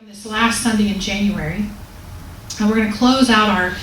This last Sunday in January, and we're going to close out our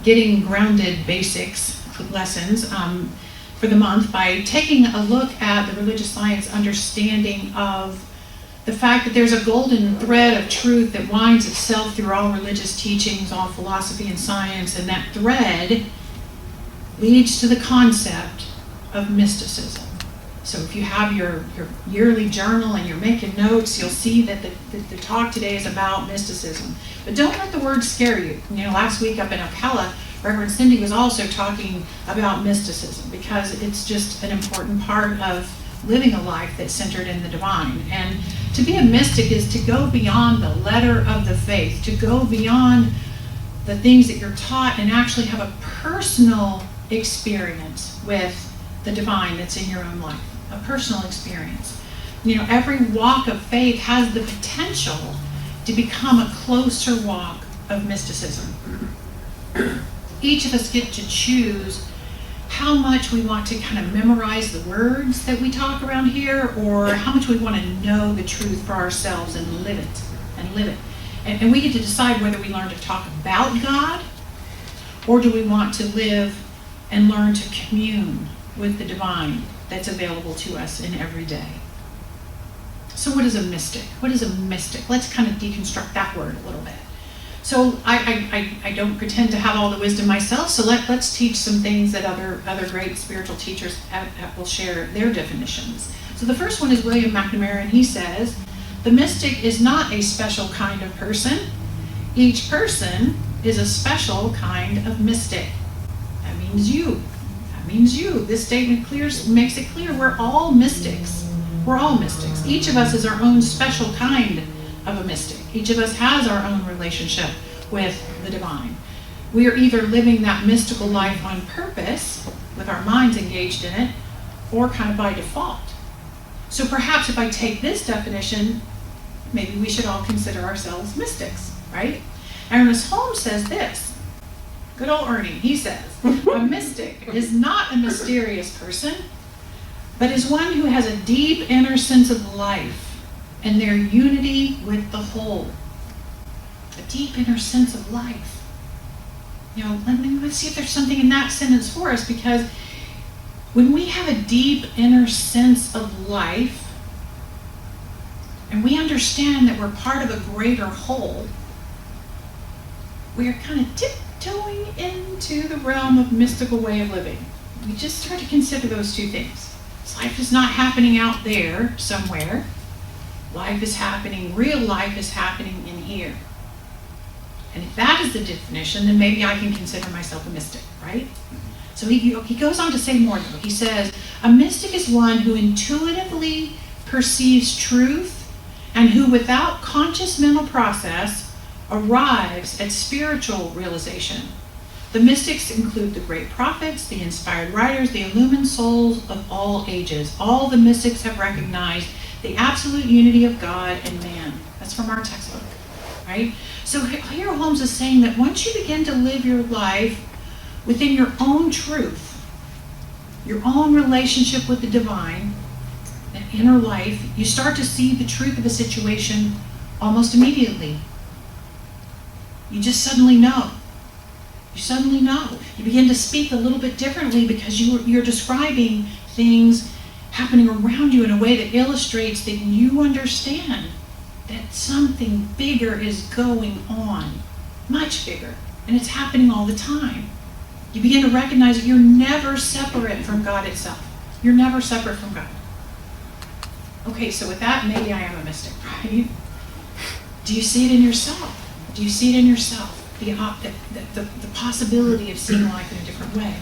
Getting Grounded Basics lessons for the month by taking a look at the religious science understanding of the fact that there's a golden thread of truth that winds itself through all religious teachings, all philosophy and science, and that thread leads to the concept of mysticism. So if you have your yearly journal and you're making notes, you'll see that the talk today is about mysticism. But don't let the word scare you. Last week up in Ocala, Reverend Cindy was also talking about mysticism because it's just an important part of living a life that's centered in the divine. And to be a mystic is to go beyond the letter of the faith, to go beyond the things that you're taught and actually have a personal experience with the divine that's in your own life. A personal experience. Every walk of faith has the potential to become a closer walk of mysticism. Each of us get to choose how much we want to kind of memorize the words that we talk around here, or how much we want to know the truth for ourselves and live it. And we get to decide whether we learn to talk about God, or do we want to live and learn to commune with the divine that's available to us in every day. So what is a mystic? What is a mystic? Let's kind of deconstruct that word a little bit. So I don't pretend to have all the wisdom myself, so let's teach some things that other great spiritual teachers will share their definitions. So the first one is William McNamara, and he says, the mystic is not a special kind of person. Each person is a special kind of mystic. That means you. This statement makes it clear we're all mystics. We're all mystics. Each of us is our own special kind of a mystic. Each of us has our own relationship with the divine. We are either living that mystical life on purpose, with our minds engaged in it, or kind of by default. So perhaps if I take this definition, maybe we should all consider ourselves mystics, right? Ernest Holmes says this. Good old Ernie, he says, a mystic is not a mysterious person, but is one who has a deep inner sense of life and their unity with the whole. A deep inner sense of life. Let's see if there's something in that sentence for us, because when we have a deep inner sense of life, and we understand that we're part of a greater whole, we are kind of tiptoeing into the realm of mystical way of living. We just start to consider those two things. Life is not happening out there somewhere. Life is happening, real life is happening in here. And if that is the definition, then maybe I can consider myself a mystic, right? So he goes on to say more though. He says, a mystic is one who intuitively perceives truth and who without conscious mental process arrives at spiritual realization. The mystics include the great prophets, the inspired writers, the illumined souls of all ages. All the mystics have recognized the absolute unity of God and man. That's from our textbook, right? So here Holmes is saying that once you begin to live your life within your own truth, your own relationship with the divine, that inner life, you start to see the truth of a situation almost immediately. You just suddenly know. You suddenly know. You begin to speak a little bit differently because you're describing things happening around you in a way that illustrates that you understand that something bigger is going on, much bigger, and it's happening all the time. You begin to recognize that you're never separate from God itself. You're never separate from God. Okay, so with that, maybe I am a mystic, right? Do you see it in yourself? Do you see it in yourself? The possibility of seeing life in a different way.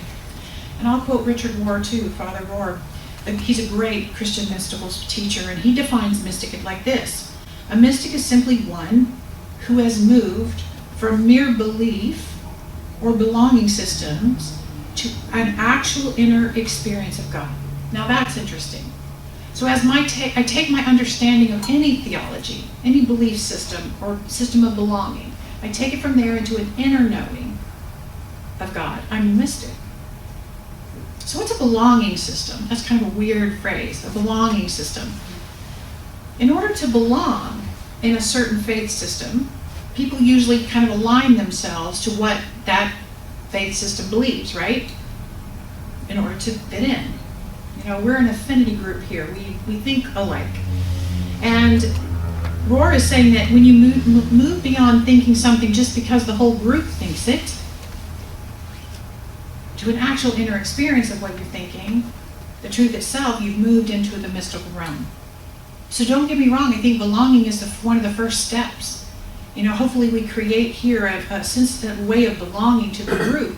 And I'll quote Richard Rohr too, Father Rohr. He's a great Christian mystical teacher, and he defines mystic like this. A mystic is simply one who has moved from mere belief or belonging systems to an actual inner experience of God. Now that's interesting. So as I take my understanding of any theology, any belief system or system of belonging, I take it from there into an inner knowing of God. I'm a mystic. So what's a belonging system? That's kind of a weird phrase, a belonging system. In order to belong, in a certain faith system, people usually kind of align themselves to what that faith system believes, right? In order to fit in. You know, we're an affinity group here. We think alike. And Rohr is saying that when you move beyond thinking something just because the whole group thinks it, to an actual inner experience of what you're thinking, the truth itself, you've moved into the mystical realm. So don't get me wrong, I think belonging is one of the first steps. You know, hopefully we create here a sense, a way of belonging to the group.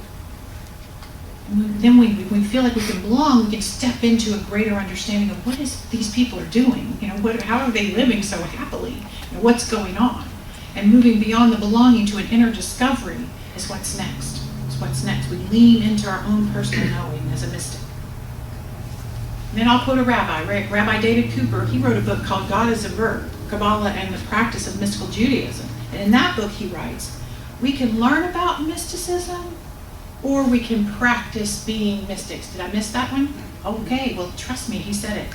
And then when we feel like we can belong, we can step into a greater understanding of what is these people are doing. You know, how are they living so happily? You know, what's going on? And moving beyond the belonging to an inner discovery is what's next. It's what's next. We lean into our own personal knowing as a mystic. And then I'll quote a rabbi, Rabbi David Cooper. He wrote a book called God is a Verb, Kabbalah and the Practice of Mystical Judaism. And in that book he writes, we can learn about mysticism or we can practice being mystics. Did I miss that one? Okay, well trust me, he said it.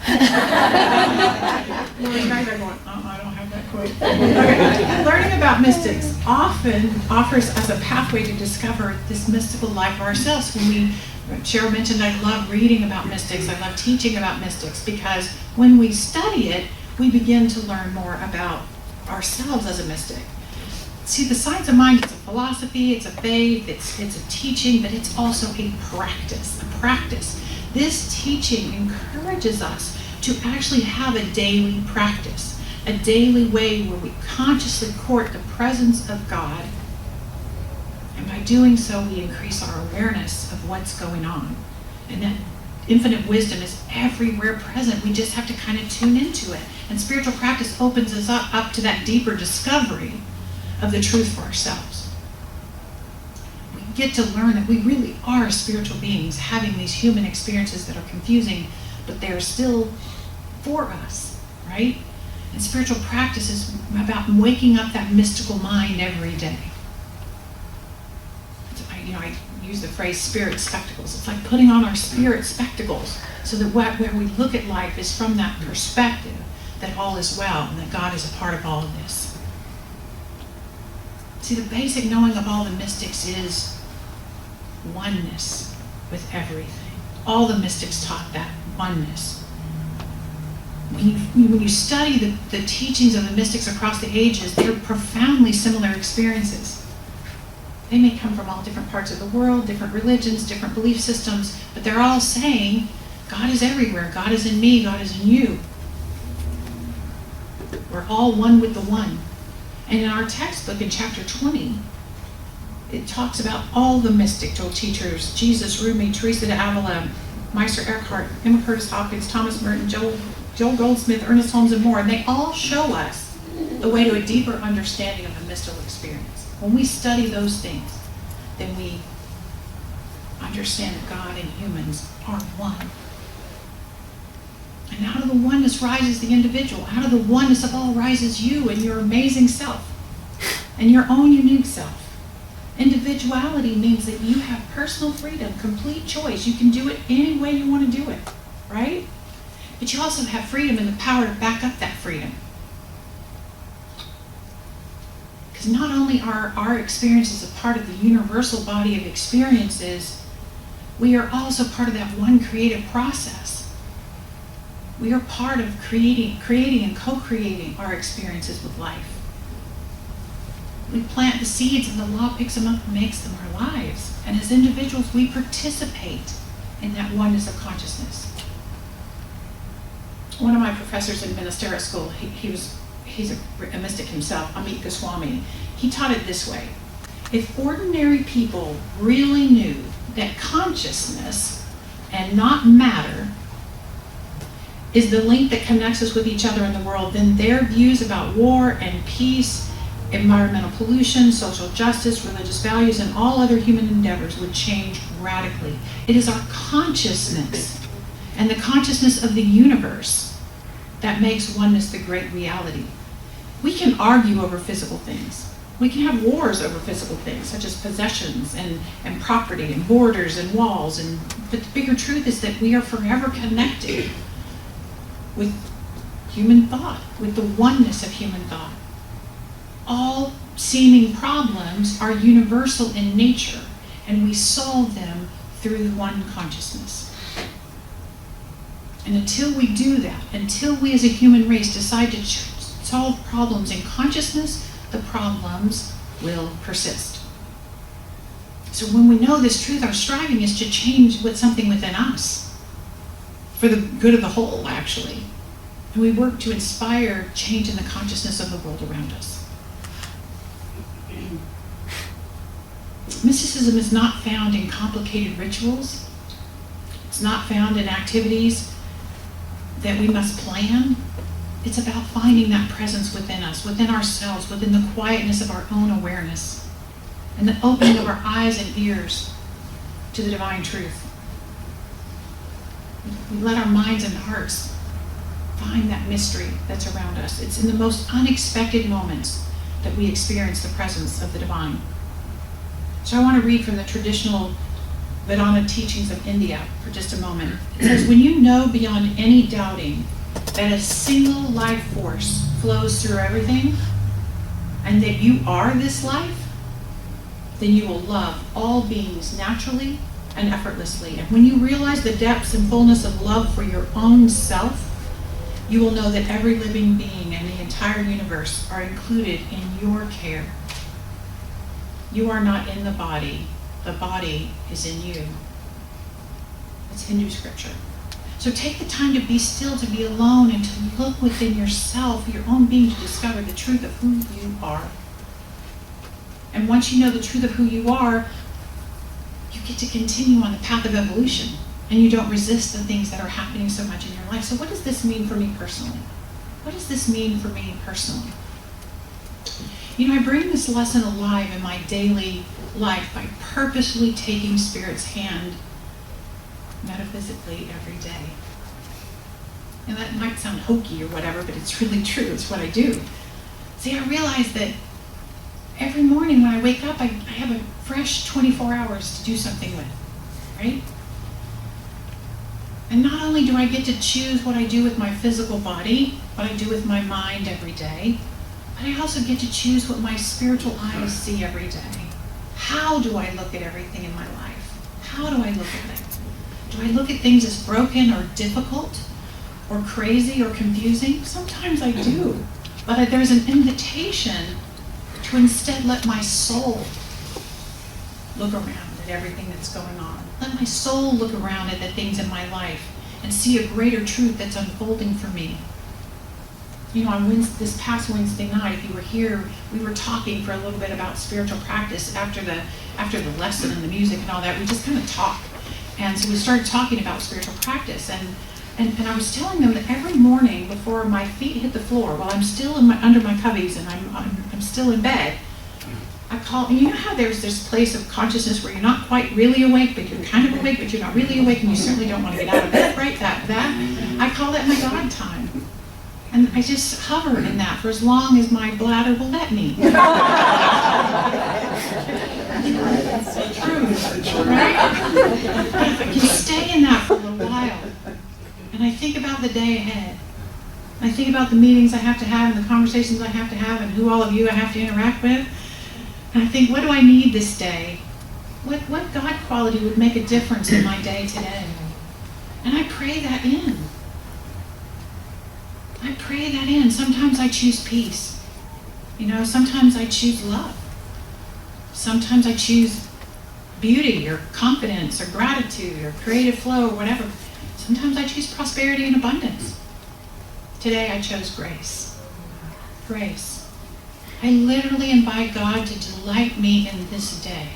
Well, you guys are going, I don't have that quote. Okay. Learning about mystics often offers us a pathway to discover this mystical life for ourselves. Cheryl mentioned I love reading about mystics, I love teaching about mystics, because when we study it, we begin to learn more about ourselves as a mystic. See, the science of mind is a philosophy, it's a faith, it's a teaching, but it's also a practice. This teaching encourages us to actually have a daily practice, a daily way where we consciously court the presence of God. And by doing so, we increase our awareness of what's going on. And that infinite wisdom is everywhere present. We just have to kind of tune into it. And spiritual practice opens us up to that deeper discovery of the truth for ourselves. We get to learn that we really are spiritual beings having these human experiences that are confusing, but they're still for us, right? And spiritual practice is about waking up that mystical mind every day. I use the phrase spirit spectacles. It's like putting on our spirit spectacles so that where we look at life is from that perspective that all is well and that God is a part of all of this. See, the basic knowing of all the mystics is oneness with everything. All the mystics taught that oneness. When you study the teachings of the mystics across the ages, they're profoundly similar experiences. They may come from all different parts of the world, different religions, different belief systems, but they're all saying, God is everywhere. God is in me. God is in you. We're all one with the one. And in our textbook in chapter 20, it talks about all the mystic teachers, Jesus, Rumi, Teresa de Avila, Meister Eckhart, Emma Curtis Hopkins, Thomas Merton, Joel Goldsmith, Ernest Holmes, and more. And they all show us the way to a deeper understanding of the mystical experience. When we study those things, then we understand that God and humans are one. And out of the oneness rises the individual. Out of the oneness of all rises you and your amazing self and your own unique self. Individuality means that you have personal freedom, complete choice. You can do it any way you want to do it, right? But you also have freedom and the power to back up that freedom. Because not only are our experiences a part of the universal body of experiences, we are also part of that one creative process. We are part of creating and co-creating our experiences with life. We plant the seeds and the law picks them up and makes them our lives. And as individuals, we participate in that oneness of consciousness. One of my professors in ministerial school, he's a mystic himself, Amit Goswami. He taught it this way. If ordinary people really knew that consciousness and not matter is the link that connects us with each other in the world, then their views about war and peace, environmental pollution, social justice, religious values, and all other human endeavors would change radically. It is our consciousness and the consciousness of the universe that makes oneness the great reality. We can argue over physical things. We can have wars over physical things, such as possessions and property and borders and walls. But the bigger truth is that we are forever connected with human thought, with the oneness of human thought. all seeming problems are universal in nature, and we solve them through one consciousness. And until we do that, until we as a human race decide to solve problems in consciousness, the problems will persist. So when we know this truth, our striving is to change something within us, for the good of the whole, actually. And we work to inspire change in the consciousness of the world around us. Mysticism is not found in complicated rituals. It's not found in activities that we must plan. It's about finding that presence within us, within ourselves, within the quietness of our own awareness, and the opening of our eyes and ears to the divine truth. We let our minds and hearts find that mystery that's around us. It's in the most unexpected moments that we experience the presence of the divine. So I want to read from the traditional Vedanta teachings of India for just a moment. It says, when you know beyond any doubting that a single life force flows through everything, and that you are this life, then you will love all beings naturally and effortlessly. And when you realize the depths and fullness of love for your own self, you will know that every living being and the entire universe are included in your care. You are not in the body is in you. It's Hindu scripture. So take the time to be still, to be alone, and to look within yourself, your own being, to discover the truth of who you are. And once you know the truth of who you are, you get to continue on the path of evolution, and you don't resist the things that are happening so much in your life. So what does this mean for me personally? What does this mean for me personally? You know, I bring this lesson alive in my daily life by purposely taking Spirit's hand metaphysically every day. And that might sound hokey or whatever, but it's really true. It's what I do. See, I realize that every morning when I wake up, I have a fresh 24 hours to do something with, right? And not only do I get to choose what I do with my physical body, what I do with my mind every day, but I also get to choose what my spiritual eyes see every day. How do I look at everything in my life? How do I look at it? Do I look at things as broken or difficult or crazy or confusing? Sometimes I do, but there's an invitation to instead let my soul look around at everything that's going on. Let my soul look around at the things in my life and see a greater truth that's unfolding for me. You know, on this past Wednesday night, if you were here, we were talking for a little bit about spiritual practice after the lesson and the music and all that. We just kind of talked. And so we started talking about spiritual practice. And I was telling them that every morning before my feet hit the floor, while I'm still under my cubbies and I'm still in bed, I call, and you know how there's this place of consciousness where you're not quite really awake, but you're kind of awake, but you're not really awake, and you certainly don't want to get out of bed, right? That. I call that my God time. And I just hover in that for as long as my bladder will let me. That's so true, right? But if I can stay in that for a little while, and I think about the day ahead, I think about the meetings I have to have and the conversations I have to have and who all of you I have to interact with, and I think, what do I need this day? What God quality would make a difference in my day today? And I pray that in. I pray that in. Sometimes I choose peace. You know, sometimes I choose love. Sometimes I choose beauty or confidence or gratitude or creative flow or whatever. Sometimes I choose prosperity and abundance. Today I chose grace. Grace. I literally invite God to delight me in this day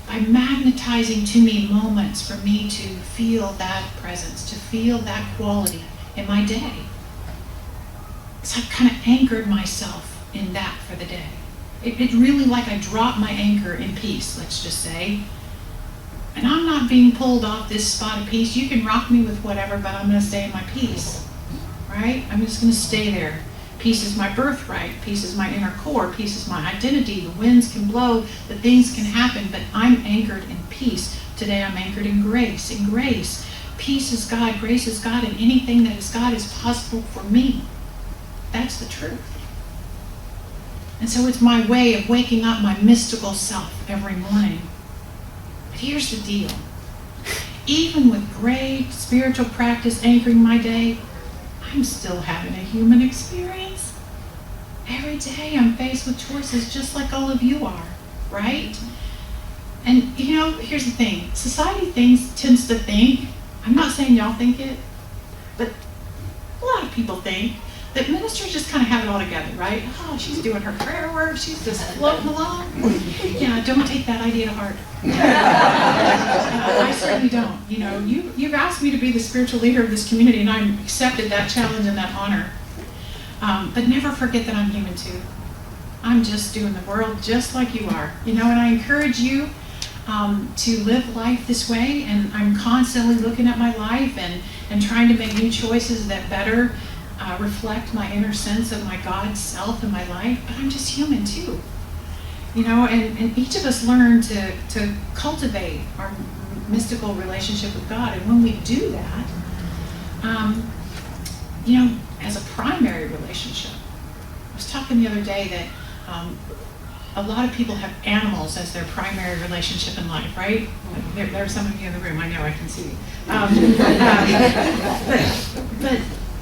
by magnetizing to me moments for me to feel that presence, to feel that quality in my day. So I've kind of anchored myself in that for the day. It's really like I dropped my anchor in peace, let's just say. And I'm not being pulled off this spot of peace. You can rock me with whatever, but I'm going to stay in my peace, right? I'm just going to stay there. Peace is my birthright. Peace is my inner core. Peace is my identity. The winds can blow, the things can happen, but I'm anchored in peace. Today I'm anchored in grace. In grace, peace is God, grace is God, and anything that is God is possible for me. That's the truth. And so it's my way of waking up my mystical self every morning. But here's the deal. Even with great spiritual practice anchoring my day, I'm still having a human experience. Every day I'm faced with choices just like all of you are, right? And here's the thing. Society tends to think, I'm not saying y'all think it, but a lot of people think that ministers just kind of have it all together, right? Oh, she's doing her prayer work, she's just floating along. Yeah, don't take that idea to heart. I certainly don't. You've asked me to be the spiritual leader of this community, and I accepted that challenge and that honor. But never forget that I'm human too. I'm just doing the world just like you are. And I encourage you to live life this way, and I'm constantly looking at my life and trying to make new choices that better reflect my inner sense of my God self in my life, but I'm just human too. And each of us learn to cultivate our mystical relationship with God. And when we do that, as a primary relationship, I was talking the other day that a lot of people have animals as their primary relationship in life, right? There are some of you in the room, I know, I can see. But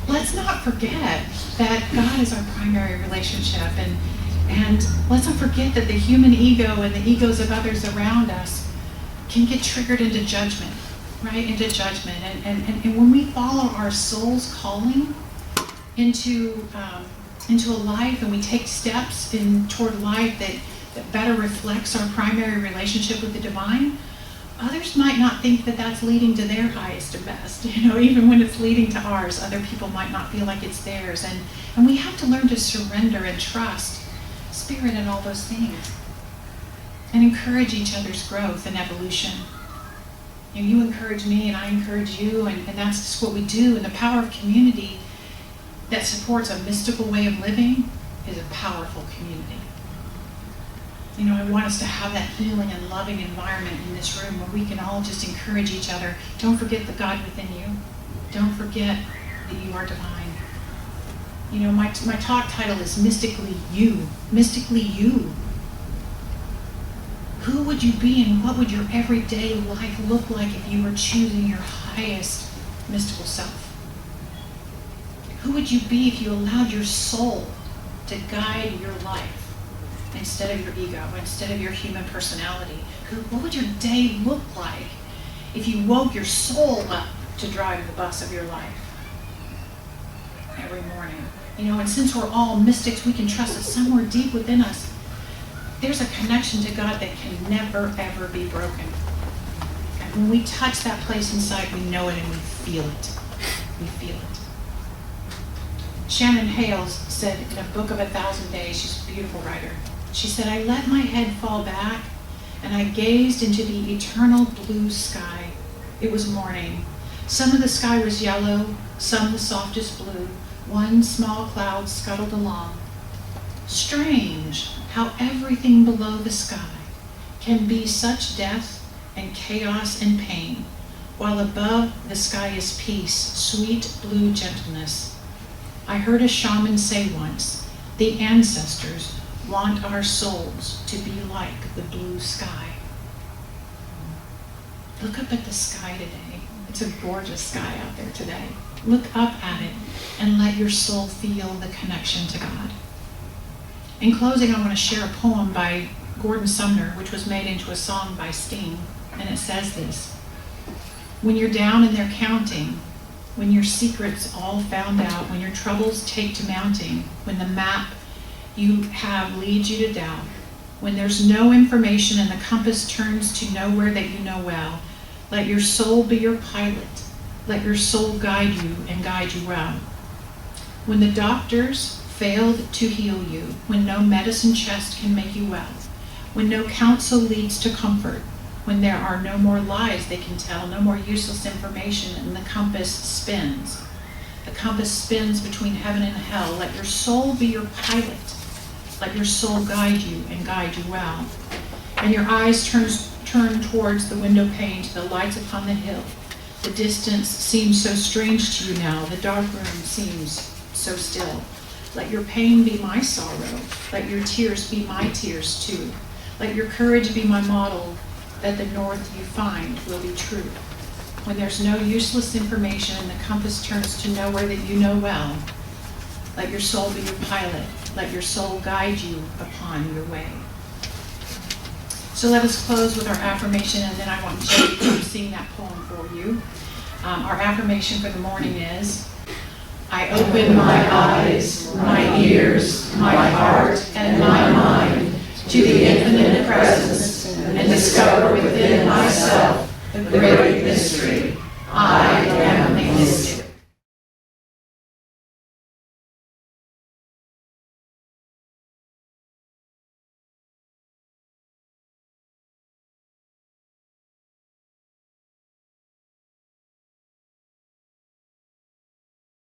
let's not forget that God is our primary relationship, and let's not forget that the human ego and the egos of others around us can get triggered into judgment, right? Into judgment. And when we follow our soul's calling into a life, and we take steps toward life that better reflects our primary relationship with the divine, others might not think that that's leading to their highest and best. Even when it's leading to ours, other people might not feel like it's theirs. And we have to learn to surrender and trust Spirit and all those things, and encourage each other's growth and evolution. You encourage me and I encourage you, and that's just what we do. And the power of community that supports a mystical way of living is a powerful community. I want us to have that healing and loving environment in this room where we can all just encourage each other. Don't forget the God within you. Don't forget that you are divine. My talk title is Mystically You. Mystically You. Who would you be, and what would your everyday life look like if you were choosing your highest mystical self? Who would you be if you allowed your soul to guide your life instead of your ego, instead of your human personality? What would your day look like if you woke your soul up to drive the bus of your life every morning? And since we're all mystics, we can trust that somewhere deep within us, there's a connection to God that can never, ever be broken. And when we touch that place inside, we know it and we feel it. We feel it. Shannon Hales said in a book of 1,000 Days, she's a beautiful writer, she said, I let my head fall back and I gazed into the eternal blue sky. It was morning. Some of the sky was yellow, some the softest blue. One small cloud scuttled along. Strange how everything below the sky can be such death and chaos and pain, while above the sky is peace, sweet blue gentleness. I heard a shaman say once, the ancestors want our souls to be like the blue sky. Look up at the sky today. It's a gorgeous sky out there today. Look up at it and let your soul feel the connection to God. In closing, I want to share a poem by Gordon Sumner, which was made into a song by Sting, and it says this: when you're down and they're counting, when your secret's all found out, when your troubles take to mounting, when the map you have leads you to doubt, when there's no information and the compass turns to nowhere that you know well, let your soul be your pilot. Let your soul guide you and guide you well. When the doctors failed to heal you, when no medicine chest can make you well, when no counsel leads to comfort, when there are no more lies they can tell, no more useless information, and the compass spins. The compass spins between heaven and hell. Let your soul be your pilot. Let your soul guide you and guide you well. And your eyes turn towards the window pane, to the lights upon the hill. The distance seems so strange to you now. The dark room seems so still. Let your pain be my sorrow. Let your tears be my tears too. Let your courage be my model, that the north you find will be true. When there's no useless information and the compass turns to nowhere that you know well, let your soul be your pilot. Let your soul guide you upon your way. So let us close with our affirmation, and then I want Jay to sing that poem for you. Our affirmation for the morning is, I open my eyes, my ears, my heart, and my mind to the infinite presence and discover within myself the great